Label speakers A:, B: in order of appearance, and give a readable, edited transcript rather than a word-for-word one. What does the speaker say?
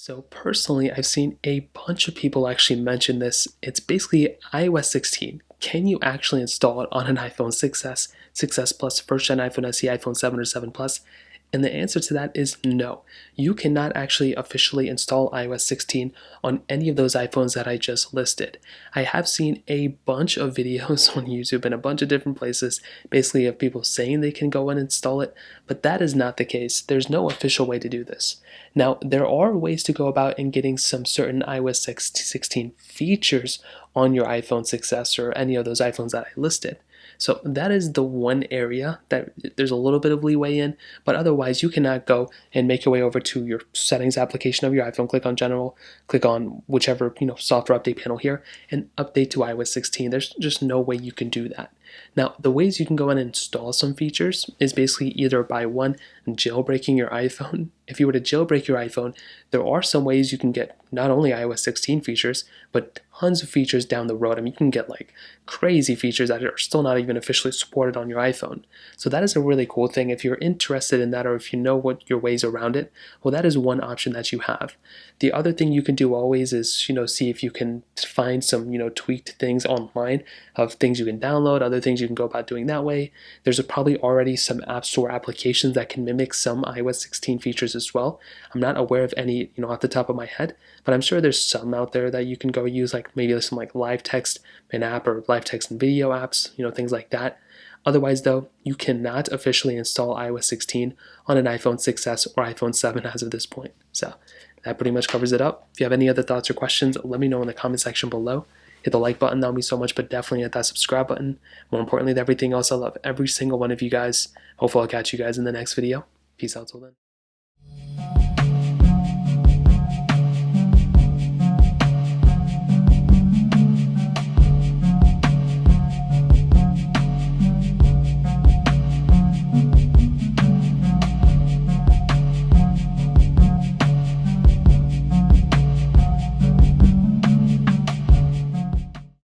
A: So personally, I've seen a bunch of people actually mention this. It's basically iOS 16. Can you actually install it on an iPhone 6s, 6s Plus, first gen iPhone SE, iPhone 7 or 7 Plus? And the answer to that is no. You cannot actually officially install iOS 16 on any of those iPhones that I just listed. I have seen a bunch of videos on YouTube and a bunch of different places, basically of people saying they can go and install it, but that is not the case. There's no official way to do this. Now, there are ways to go about in getting some certain iOS 16 features on your iPhone 6s or any of those iPhones that I listed. So that is the one area that there's a little bit of leeway in, but otherwise you cannot go and make your way over to your settings application of your iPhone, click on general, click on whichever software update panel here, and update to iOS 16. There's just no way you can do that. Now, the ways you can go and install some features is basically either by one, jailbreaking your iPhone. If you were to jailbreak your iPhone, there are some ways you can get not only iOS 16 features, but tons of features down the road. I mean, you can get like crazy features that are still not even officially supported on your iPhone. So that is a really cool thing. If you're interested in that, or if you know what your ways around it, well, that is one option that you have. The other thing you can do always is, see if you can find some, tweaked things online of things you can download, other things you can go about doing that way. There's probably already some App Store applications that can mimic some iOS 16 features as well. I'm not aware of any, off the top of my head, but I'm sure there's some out there that you can go use, like maybe some like live text and app or live text and video apps, things like that. Otherwise, though, you cannot officially install iOS 16 on an iPhone 6s or iPhone 7 as of this point. So that pretty much covers it up. If you have any other thoughts or questions, let me know in the comment section below. Hit the like button, that would mean so much, but definitely hit that subscribe button. More importantly than everything else, I love every single one of you guys. Hopefully I'll catch you guys in the next video. Peace out till then.